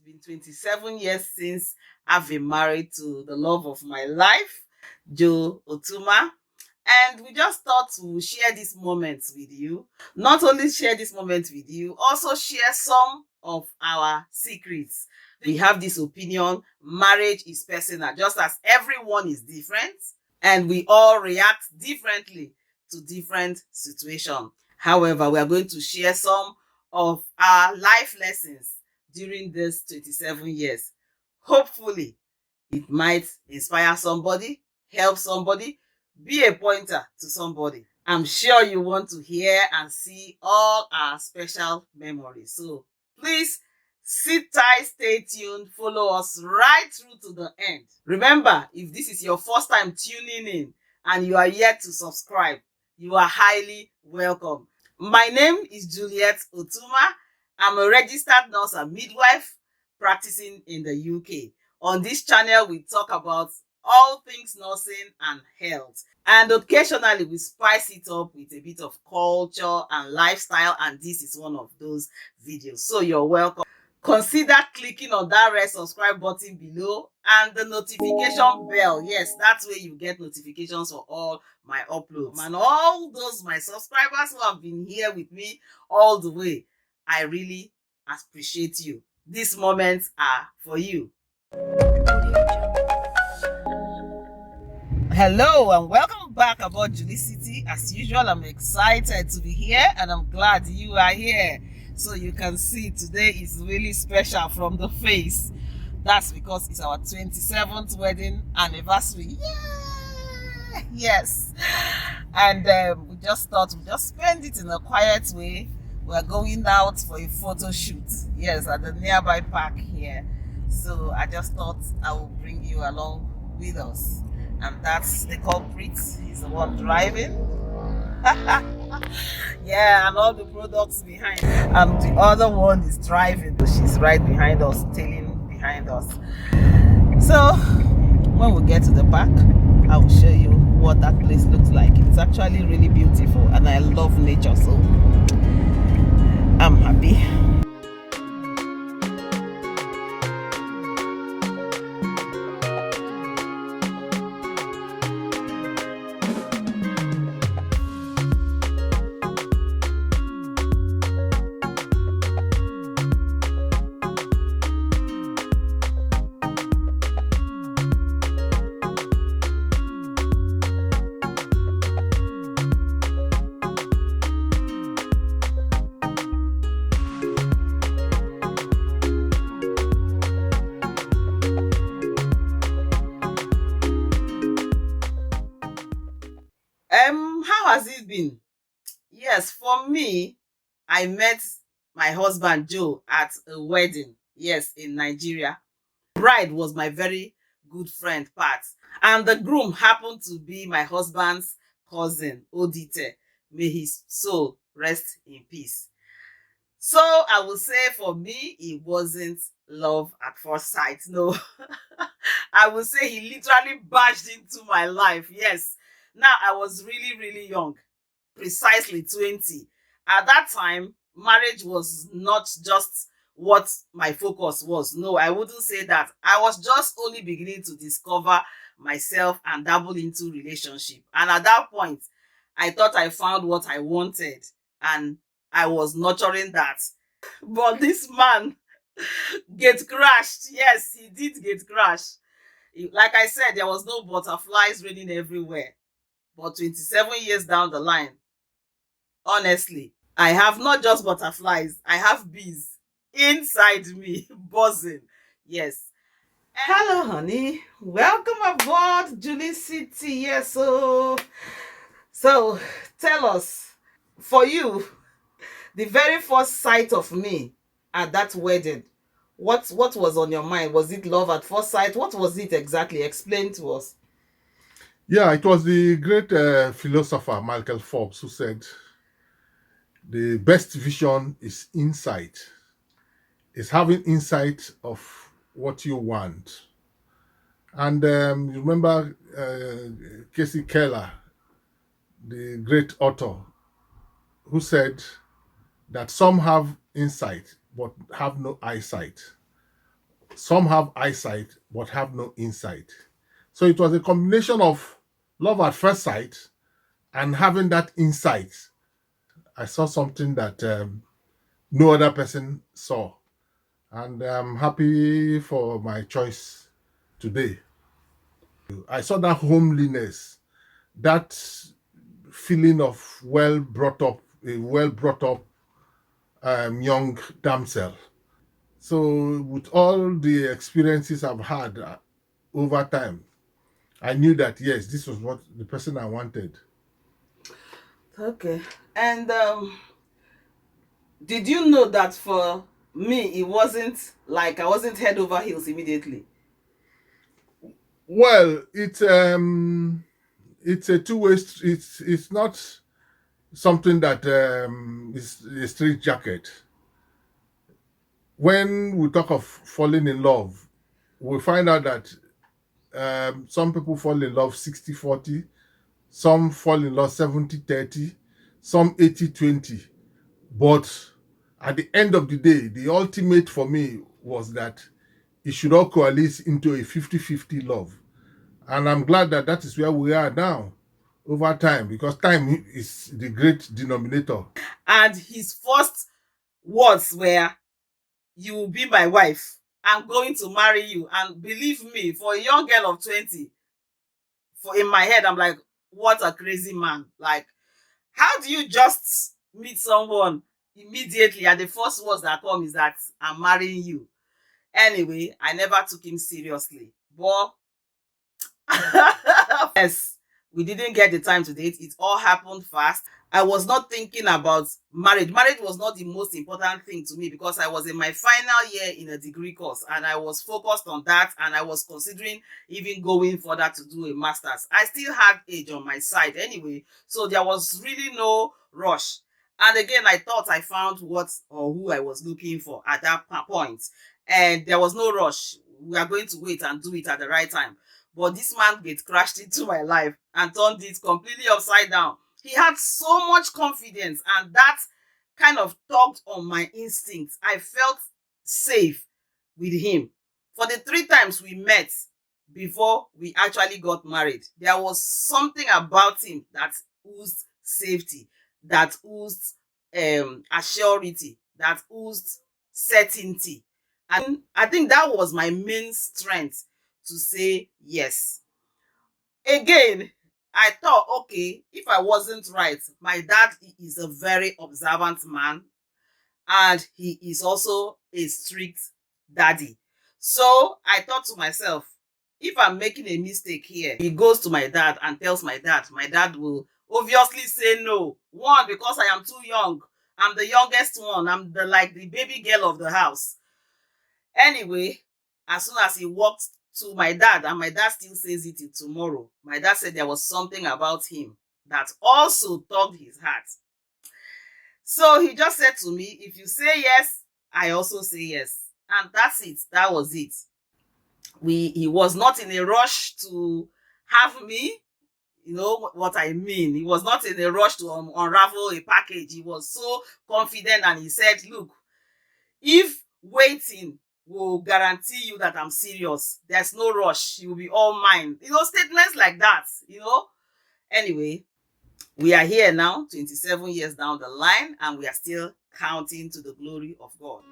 been 27 years since I've been married to the love of my life, Joe Otuma. And we just thought to share these moments with you. Not only share this moment with you, also share some of our secrets. We have this opinion, marriage is personal, just as everyone is different and we all react differently to different situations. However, we are going to share some of our life lessons during this 27 years. Hopefully, it might inspire somebody, help somebody, be a pointer to somebody. I'm sure you want to hear and see all our special memories. So please sit tight, stay tuned, follow us right through to the end. Remember, if this is your first time tuning in and you are yet to subscribe, you are highly welcome. My name is Juliet Otuma. I'm a registered nurse and midwife practicing in the UK. On this channel, we talk about all things nursing and health. And occasionally, we spice it up with a bit of culture and lifestyle. And this is one of those videos. So you're welcome. Consider clicking on that red subscribe button below and the notification bell. Yes, that's where you get notifications for all my uploads. And all those my subscribers who have been here with me all the way, I really appreciate you. These moments are for you. Hello and welcome back aboard JulieCity. As usual, I'm excited to be here and I'm glad you are here. So you can see today is really special from the face. That's because it's our 27th wedding anniversary. Yeah! Yes. And we just thought we'd just spend it in a quiet way. We're going out for a photo shoot. Yes, at the nearby park here. So I just thought I will bring you along with us. And that's the culprit. He's the one driving. Yeah, and all the products behind. And the other one is driving. She's right behind us, tailing behind us. So when we get to the park, I will show you what that place looks like. It's actually really beautiful and I love nature, so I'm happy. How has it been? Yes, for me, I met my husband Joe at a wedding. Yes, in Nigeria. The bride was my very good friend Pat, and the groom happened to be my husband's cousin Odite. May his soul rest in peace. So I will say for me, it wasn't love at first sight. No, I will say he literally barged into my life. Yes. Now I was really, really young, precisely 20. At that time, marriage was not just what my focus was. No, I wouldn't say that. I was just only beginning to discover myself and dabble into relationship. And at that point, I thought I found what I wanted and I was nurturing that. But this man get crashed. Yes, he did get crashed. Like I said, there was no butterflies raining everywhere. But 27 years down the line, honestly, I have not just butterflies, I have bees inside me buzzing. Yes. Hello, honey. Welcome aboard JulieCity. Yes, so tell us, for you, the very first sight of me at that wedding, what was on your mind? Was it love at first sight? What was it exactly? Explain to us. Yeah, it was the great philosopher Michael Forbes who said, the best vision is insight. It's having insight of what you want. And you remember Casey Keller, the great author, who said that some have insight but have no eyesight. Some have eyesight but have no insight. So it was a combination of love at first sight and having that insight. I saw something that no other person saw. And I'm happy for my choice today. I saw that homeliness, that feeling of a well brought up young damsel. So, with all the experiences I've had over time, I knew that yes, this was what the person I wanted. Okay. And did you know that for me, it wasn't like I wasn't head over heels immediately? Well, it's a two-way. It's not something that is a straight jacket. When we talk of falling in love, we find out that some people fall in love 60-40, some fall in love 70-30, some 80-20. But at the end of the day, the ultimate for me was that it should all coalesce into a 50-50 love. And I'm glad that that is where we are now over time, because time is the great denominator. And his first words were, "You will be my wife. I'm going to marry you." And believe me, for a young girl of 20, for in my head, I'm like, what a crazy man. Like, how do you just meet someone immediately and the first words that come is that I'm marrying you? Anyway, I never took him seriously. But yes, we didn't get the time to date. It all happened fast. I was not thinking about marriage. Marriage was not the most important thing to me because I was in my final year in a degree course and I was focused on that, and I was considering even going further to do a master's. I still had age on my side anyway, so there was really no rush. And again, I thought I found what or who I was looking for at that point, and there was no rush. We are going to wait and do it at the right time. But this man get crashed into my life and turned it completely upside down. He had so much confidence, and that kind of tugged on my instincts. I felt safe with him. For the 3 times we met before we actually got married, there was something about him that oozed safety, that oozed assurity, that oozed certainty. And I think that was my main strength to say yes. Again, I thought, okay, if I wasn't right, my dad is a very observant man and he is also a strict daddy. So I thought to myself, if I'm making a mistake here, he goes to my dad and tells my dad will obviously say no. One, because I am too young. I'm the youngest one. I'm the baby girl of the house. Anyway, as soon as he walked to my dad, and my dad still says it till tomorrow, my dad said there was something about him that also tugged his heart. So he just said to me, if you say yes, I also say yes. And that's it. That was it. He was not in a rush to have me. You know what I mean? He was not in a rush to unravel a package. He was so confident and he said, look, if waiting will guarantee you that I'm serious, there's no rush. You will be all mine. Statements like that. Anyway, we are here now, 27 years down the line, and we are still counting to the glory of God.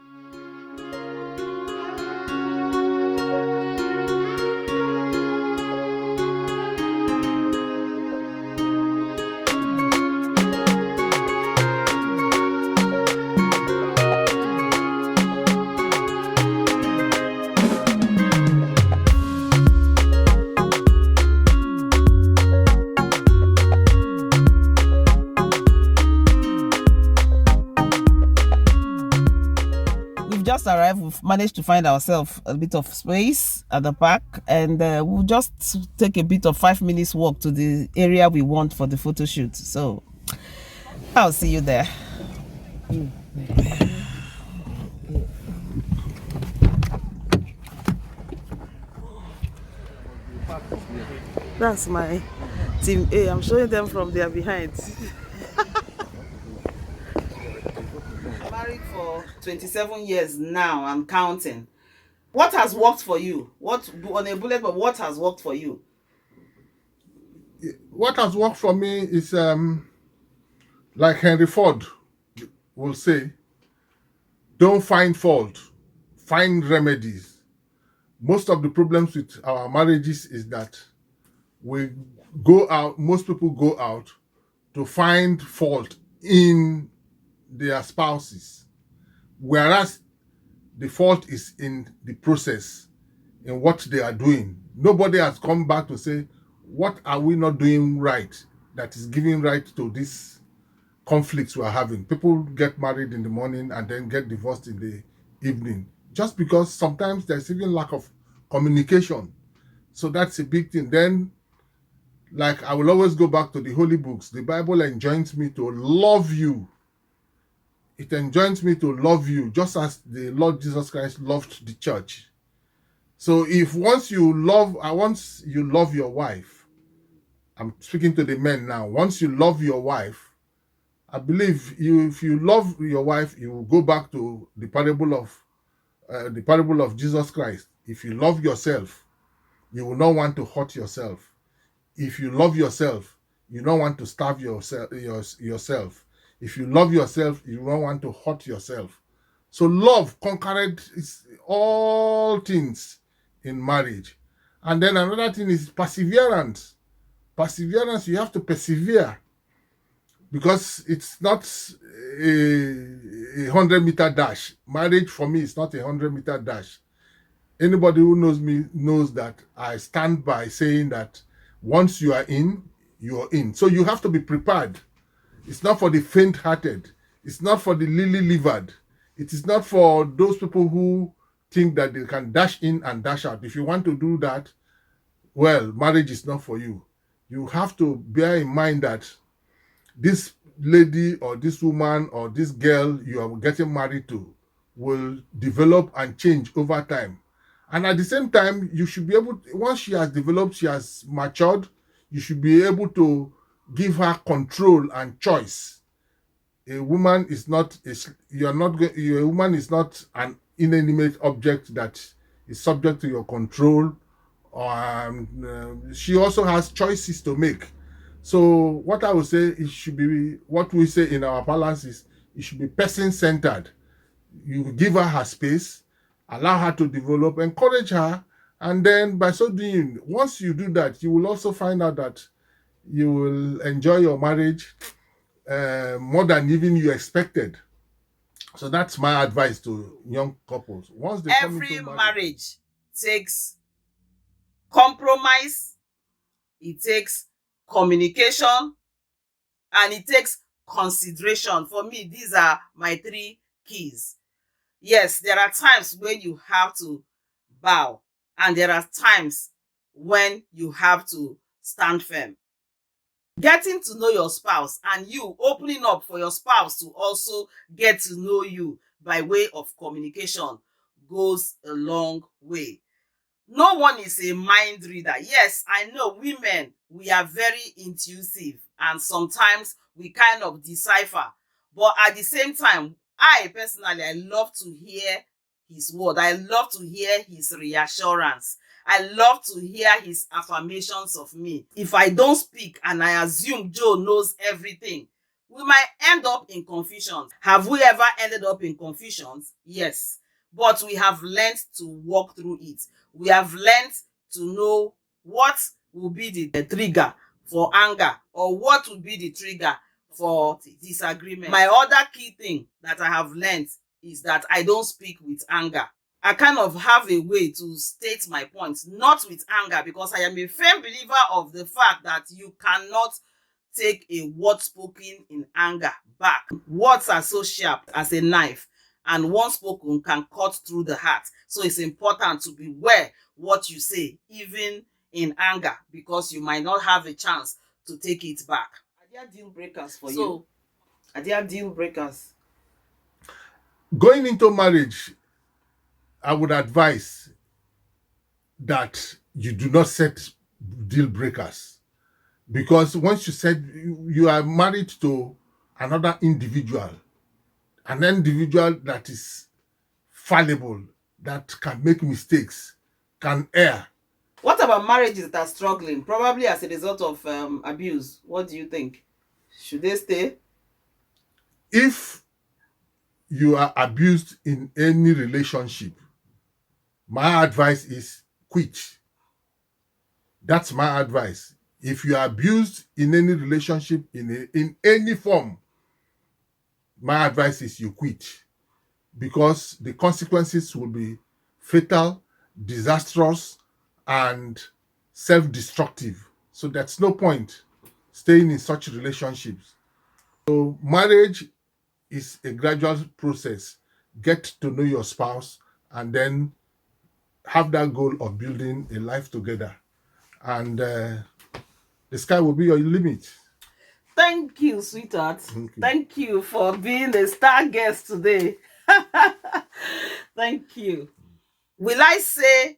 Just arrived, we've managed to find ourselves a bit of space at the park, and we'll just take a bit of 5 minutes walk to the area we want for the photo shoot. So I'll see you there. That's my team A. I'm showing them from their behind. Married for 27 years now, I'm counting. What has worked for you? What on a bullet, but what has worked for you? What has worked for me is like Henry Ford will say, don't find fault, find remedies. Most of the problems with our marriages is that we go out, most people go out to find fault in their spouses, whereas the fault is in the process, in what they are doing. Nobody has come back to say, what are we not doing right that is giving right to this conflicts we're having? People get married in the morning and then get divorced in the evening, just because sometimes there's even lack of communication. So that's a big thing. Then, like, I will always go back to the holy books. The Bible enjoins me to love you. It enjoins me to love you just as the Lord Jesus Christ loved the church. So if once you love your wife, I'm speaking to the men now. Once you love your wife, I believe if you love your wife, you will go back to the parable of Jesus Christ. If you love yourself, you will not want to hurt yourself. If you love yourself, you don't want to starve yourself. If you love yourself, you don't want to hurt yourself. So love conquered all things in marriage. And then another thing is perseverance. Perseverance, you have to persevere, because it's not a 100-meter dash. Marriage for me is not a 100-meter dash. Anybody who knows me knows that I stand by saying that once you are in, you are in. So you have to be prepared. It's not for the faint-hearted. It's not for the lily-livered. It is not for those people who think that they can dash in and dash out. If you want to do that, well, marriage is not for you. You have to bear in mind that this lady or this woman or this girl you are getting married to will develop and change over time. And at the same time, you should be able to, once she has developed, she has matured, you should be able to give her control and choice. A woman is not a woman is not an inanimate object that is subject to your control. She also has choices to make. So what I would say, it should be what we say in our balance is it should be person-centered. You give her space, allow her to develop, encourage her, and then by so doing, once you do that, you will also find out that you will enjoy your marriage more than even you expected. So that's my advice to young couples. Once they come Every into marriage, marriage takes compromise, it takes communication, and it takes consideration. For me, these are my three keys. Yes, there are times when you have to bow, and there are times when you have to stand firm. Getting to know your spouse and you opening up for your spouse to also get to know you by way of communication goes a long way. No one is a mind reader. Yes, I know women, we are very intuitive and sometimes we kind of decipher. But at the same time, I personally, I love to hear his word. I love to hear his reassurance. I love to hear his affirmations of me. If I don't speak and I assume Joe knows everything, we might end up in confusion. Have we ever ended up in confusions? Yes. But we have learned to walk through it. We have learned to know what will be the trigger for anger or what will be the trigger for disagreement. My other key thing that I have learned is that I don't speak with anger. I kind of have a way to state my points, not with anger, because I am a firm believer of the fact that you cannot take a word spoken in anger back. Words are so sharp as a knife, and one spoken can cut through the heart. So it's important to beware what you say, even in anger, because you might not have a chance to take it back. Are there deal breakers for you? Are there deal breakers? going into marriage, I would advise that you do not set deal breakers, because once you said you are married to another individual, an individual that is fallible, that can make mistakes, can err. What about marriages that are struggling, probably as a result of abuse? What do you think? Should they stay? If you are abused in any relationship, my advice is quit. That's my advice. If you are abused in any relationship, in any form, my advice is you quit, because the consequences will be fatal, disastrous, and self-destructive. So that's no point staying in such relationships. So marriage is a gradual process. Get to know your spouse and then have that goal of building a life together. And the sky will be your limit. Thank you, sweetheart. Thank you. Thank you for being the star guest today. Thank you. Will I say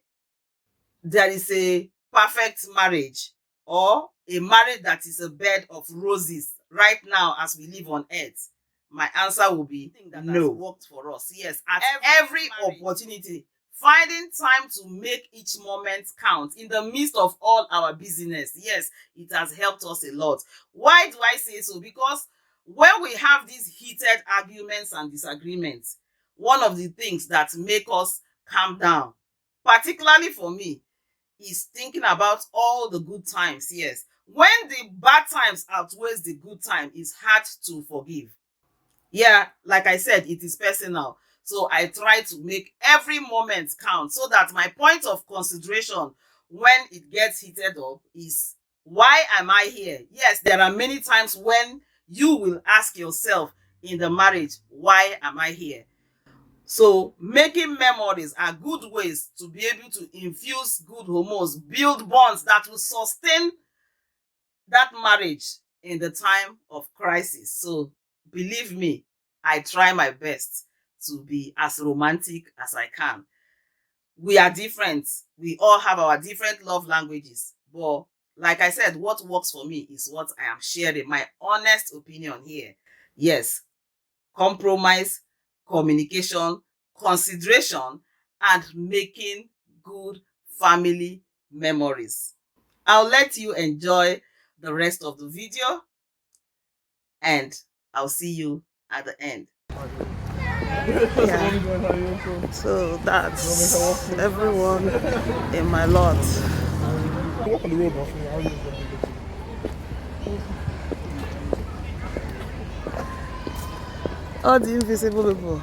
there is a perfect marriage or a marriage that is a bed of roses right now as we live on earth? My answer will be no. Has worked for us. Yes, at every opportunity, finding time to make each moment count in the midst of all our busyness. Yes, it has helped us a lot. Why do I say so? Because when we have these heated arguments and disagreements, one of the things that make us calm down, particularly for me, is thinking about all the good times. Yes, when the bad times outweighs the good time, it's hard to forgive. Yeah, like I said, it is personal. So I try to make every moment count so that my point of consideration when it gets heated up is, why am I here? Yes, there are many times when you will ask yourself in the marriage, why am I here? So making memories are good ways to be able to infuse good hormones, build bonds that will sustain that marriage in the time of crisis. So believe me, I try my best to be as romantic as I can. We are different. We all have our different love languages. But like I said, what works for me is what I am sharing. My honest opinion here. Yes, compromise, communication, consideration, and making good family memories. I'll let you enjoy the rest of the video and I'll see you at the end. Yeah. So that's everyone in my lot. Walk on the road, all the invisible people.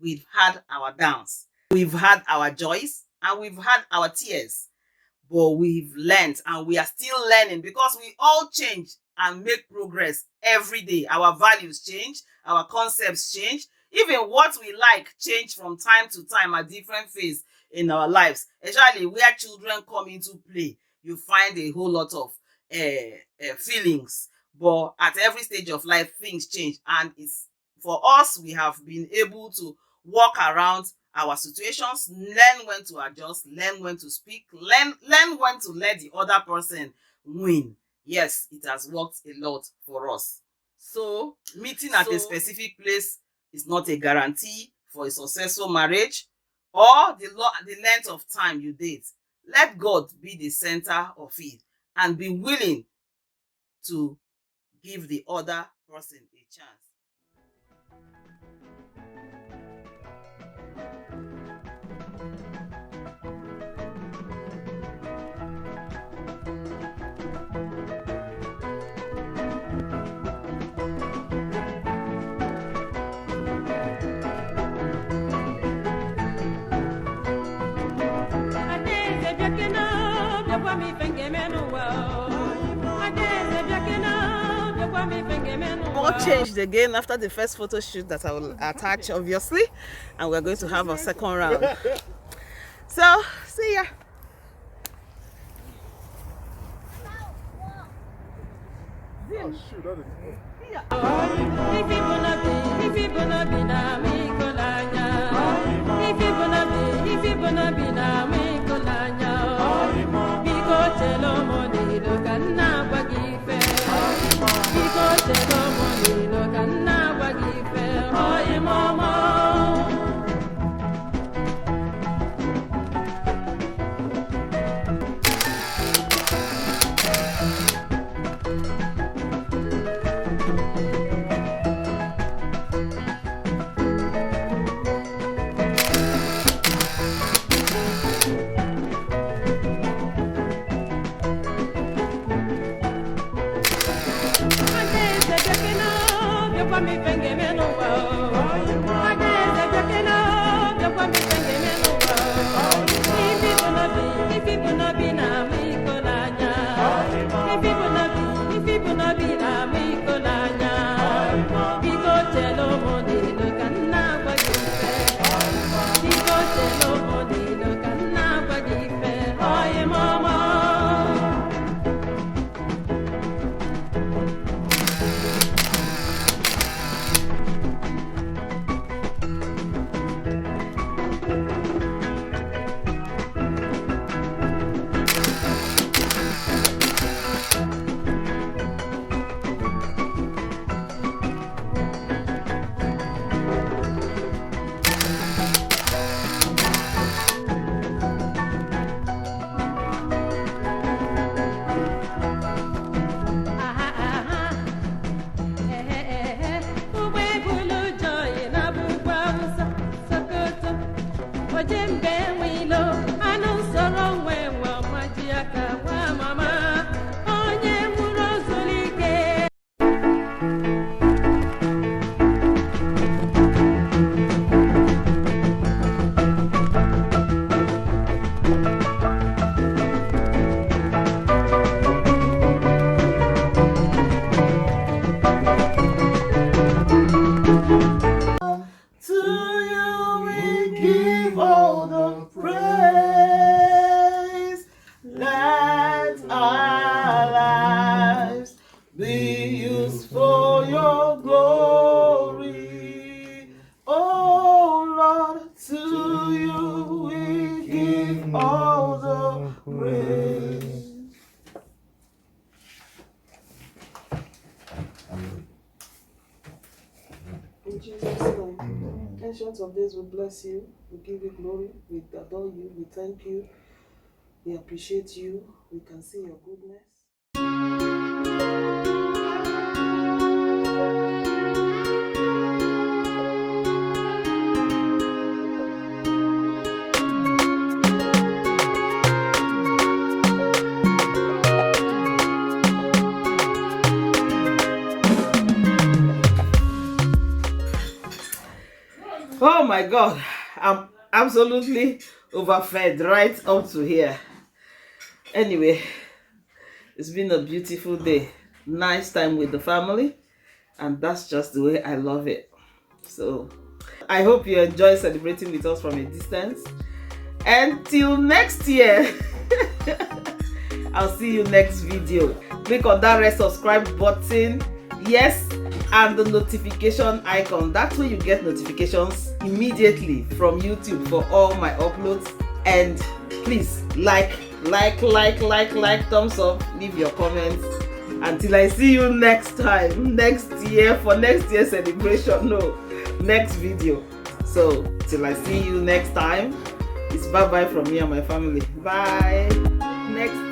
we've had our downs, we've had our joys, and we've had our tears. But we've learned and we are still learning because we all change and make progress every day. Our values change, our concepts change, even what we like change from time to time at different phases in our lives, especially where children come into play. You find a whole lot of feelings, but at every stage of life things change, and it's for us, we have been able to walk around our situations, learn when to adjust, learn when to speak, learn when to let the other person win. Yes, it has worked a lot for us. So meeting at a specific place is not a guarantee for a successful marriage or the length of time you date. Let God be the center of it and be willing to give the other person a chance. More changed again after the first photo shoot that I will attach, obviously, and we're going to have a second round. So, see ya. Oh, shoot, that is... In Jesus' name. Ancient of days, we bless you, we give you glory, we adore you, we thank you, we appreciate you, we can see your goodness. Oh my God, I'm absolutely overfed right up to here. Anyway, it's been a beautiful day. Nice time with the family. And that's just the way I love it. So I hope you enjoy celebrating with us from a distance. Until next year, I'll see you next video. Click on that red subscribe button, yes, and the notification icon. That's where you get notifications immediately from YouTube for all my uploads. And please like, thumbs up, leave your comments. Until I see you next time, next year, for next year's celebration, no, next video. So till I see you next time, it's bye bye from me and my family. Bye. Next